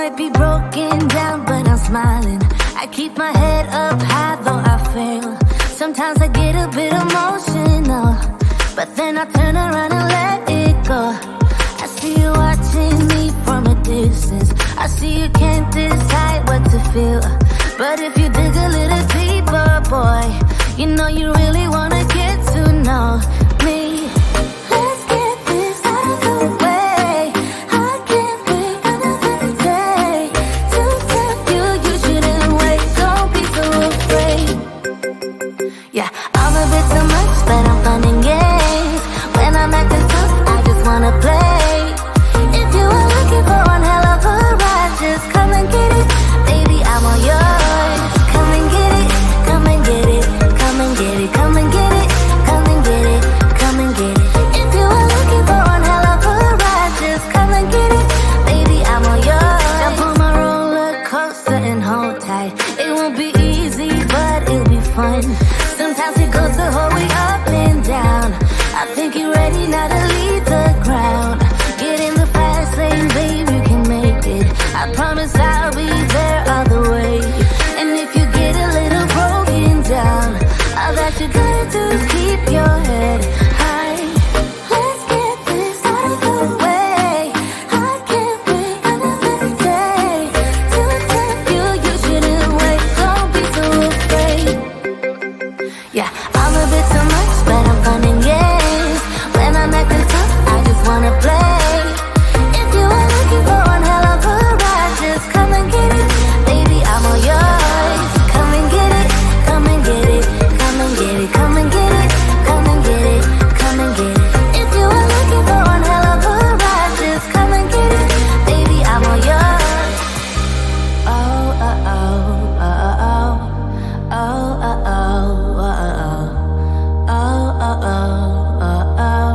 might be broken down, but I'm smiling. I keep my head up high, though I fail. Sometimes I get a bit emotional, but then I turn around and let it go. I see you watching me from a distance. I see you can't decide what feel. But if you dig a little deeper, boy, you know you really wanna get to know me. Let's get this out of the way. I can't wait another day to tell you you shouldn't wait. Don't be so afraid. Yeah, I'm a bit too much, but I'm fun and games. When I'm acting tough, I just wanna play. If you are looking for one hell of a ride, just come and get it. Baby, I'm all yours. Come and get it, come and get it, come and get it, come and get it, come and get it, come and get it. If you are looking for one hell of a ride, just come and get it. Baby, I'm all yours. Jump on my roller coaster and hold tight. It won't be easy, but it'll be fun. Sometimes it goes the whole way up and down. I think you're ready now to leave the ground. Get in the fast lane, babe, you can make it. I promise I'll be there all the way. And if you get a little broken down, all that you gotta do is keep your head high. Let's get this out of the way. I can't wait another day to tell you you shouldn't wait. Don't be so afraid. Yeah, I'm a bit too much, but I'm fun and games. When I'm acting tough, I just wanna play. If you are looking for one hell of a ride, just come and get it. Baby, I'm all yours. Come and get it, come and get it, come and get it, come and get it, come and get it, come and get it. If you are looking for one hell of a ride, just come and get it. Baby, I'm all yours. Oh, oh, oh, oh, oh, oh, oh, oh, oh, oh, oh, oh, oh, oh.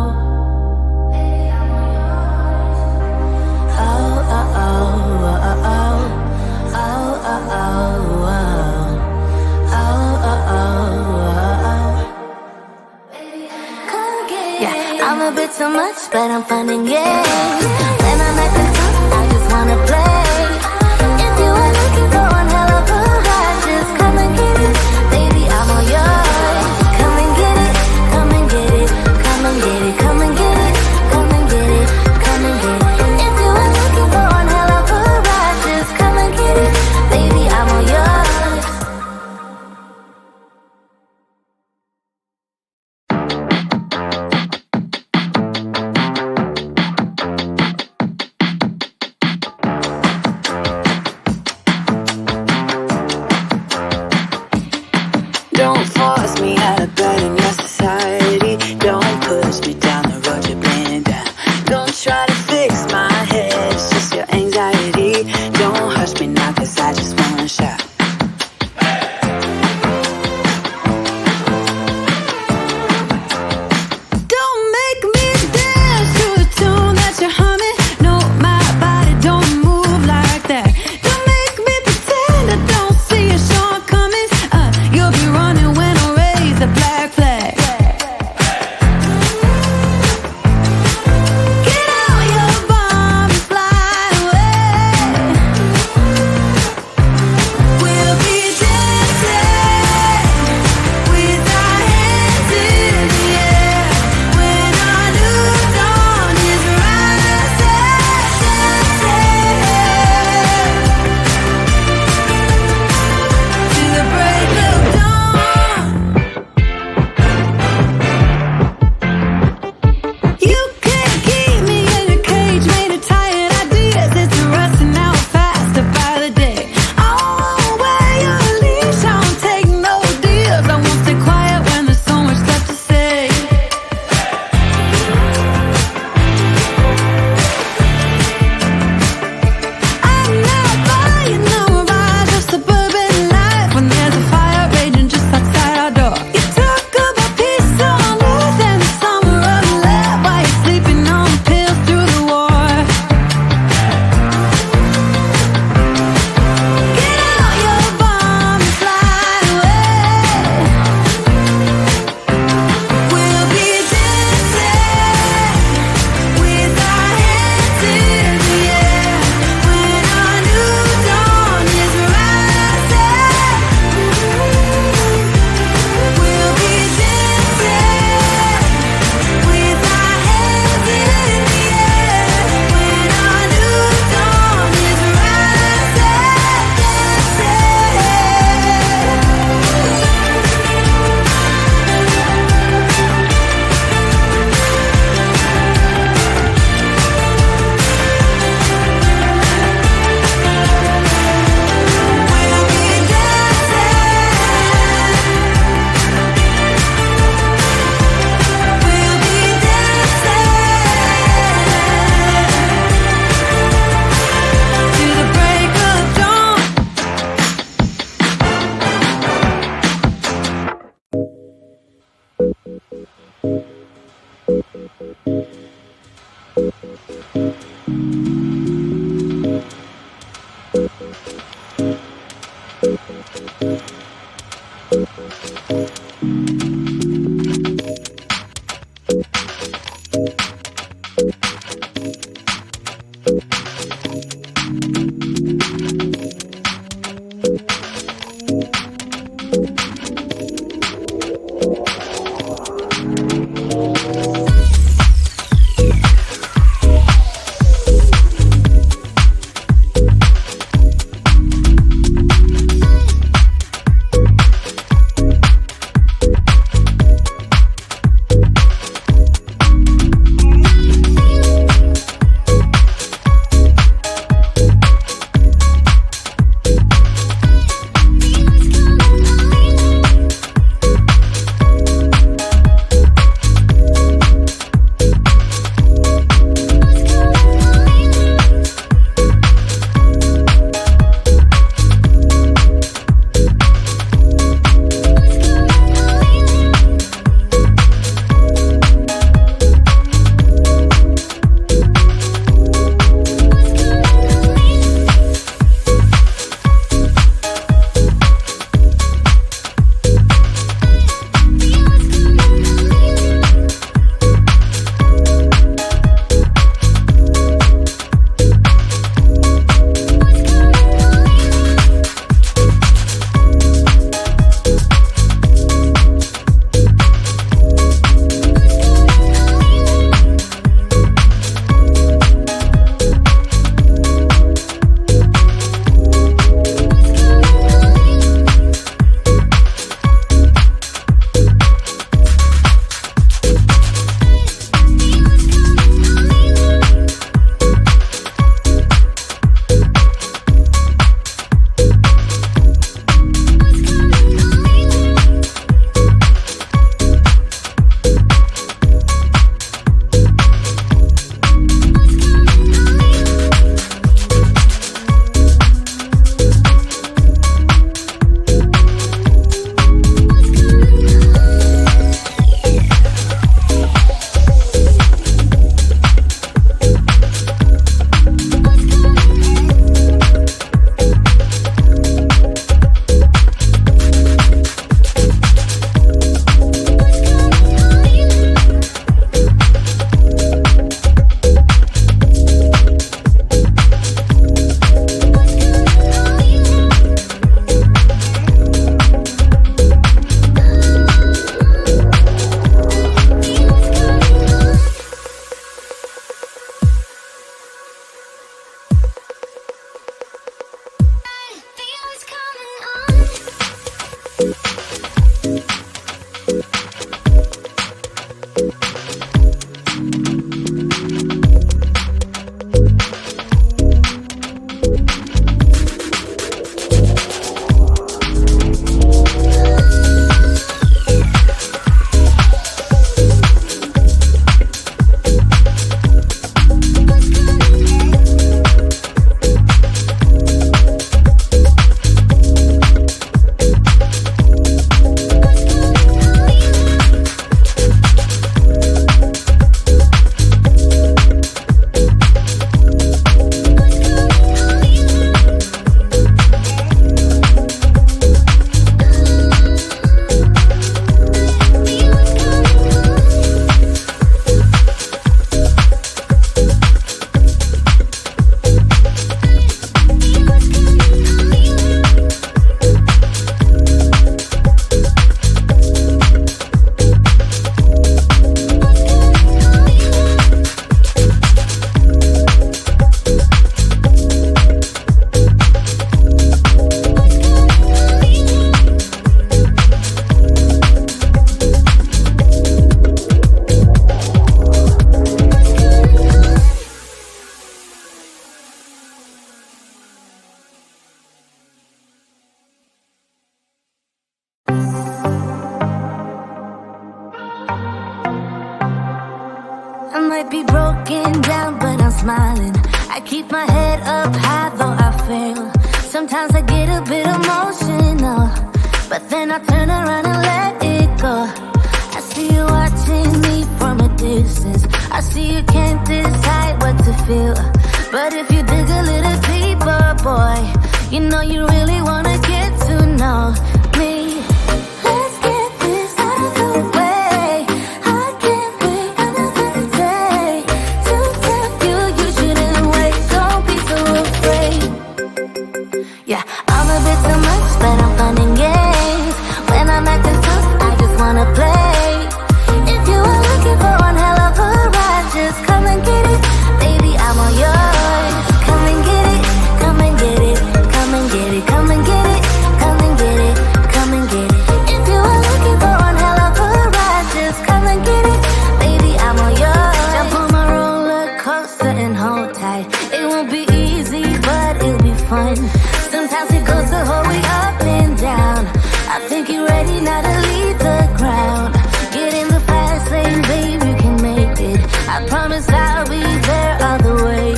Yeah, I'm a bit too much, but I'm fun and games. When I'm acting tough, I just wanna play. If you are looking for one hell of a ride, just come and get it. Baby, I'm all yours. Come and get it, come and get it, come and get it, come and get it, come and get it, come and get it. If you are looking for one hell of a ride, just come and get it. Baby, I'm all yours. Don't force me out of bed in your society. Don't push me down the road you're playing down. Don't try to fix my head, it's just your anxiety. Don't hush me now, cause I just wanna shout. Don't make me dance to a tune that you're humming. No, my body don't move like that. Don't make me pretend I don't see your shortcomings. You'll be running when I raise the black flag. Get out your bomb and fly away. be broken down, but I'm smiling. I keep my head up high, though I fail. Sometimes I get a bit emotional, but then I turn around and let it go. I see you watching me from a distance. I see you can't decide what to feel, but if you dig a little deeper, boy, you know you really wanna get to know me. Let's get this out of the way. I can't wait another day to tell you you shouldn't wait. Don't be so afraid. Yeah, I'm a bit too much, but I'm fun and games. When I'm acting tough, I just wanna play. If you are looking for one hell of a ride, just come and get it. Baby, I'm all yours. Come and get it, come and get it, come and get it, come and get it, come and get it, come and get it. If you are looking for one hell of a ride, just come and get it. Baby, I'm all yours. Jump on my roller coaster and hold tight. It won't be easy, but it'll be fun. Sometimes it goes the whole way up and down. I think you're ready now to leave the ground. Get in the fast lane, babe, you can make it. I promise I'll be there all the way.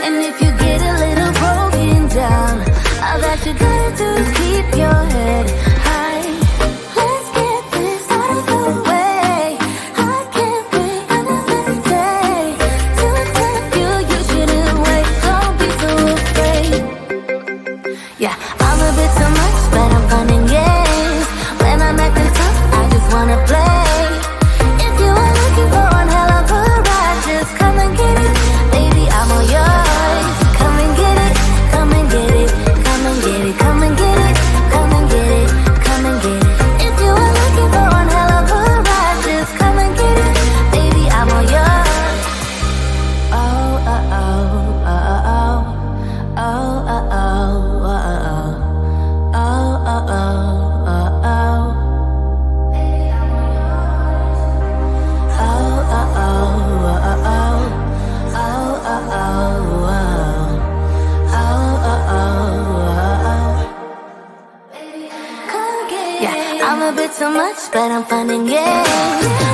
And if you get a little broken down, all that you gotta do is keep your head high. Let's get this out of the way. I can't wait another day to tell you you shouldn't wait. Don't be so afraid. Yeah, I'm a bit too much, but I'm fun and games. When I'm acting tough, I just wanna play. If you are looking for one hell of a ride, just come and get it. Baby, I'm all yours. Come and get it, come and get it, come and get it, come and get it, come and get it, come and get it. If you are looking for one hell of a ride, just come and get it. Baby, I'm all yours. Oh, oh, oh, oh, oh, oh, oh, oh, oh, oh. Oh, oh, oh, oh, oh. Baby, I'm all yours. Oh, oh, oh, oh, oh. Oh, oh, oh, oh. Oh, oh, oh, oh. Baby, come get it. Yeah, I'm a bit too much, but I'm fun and games.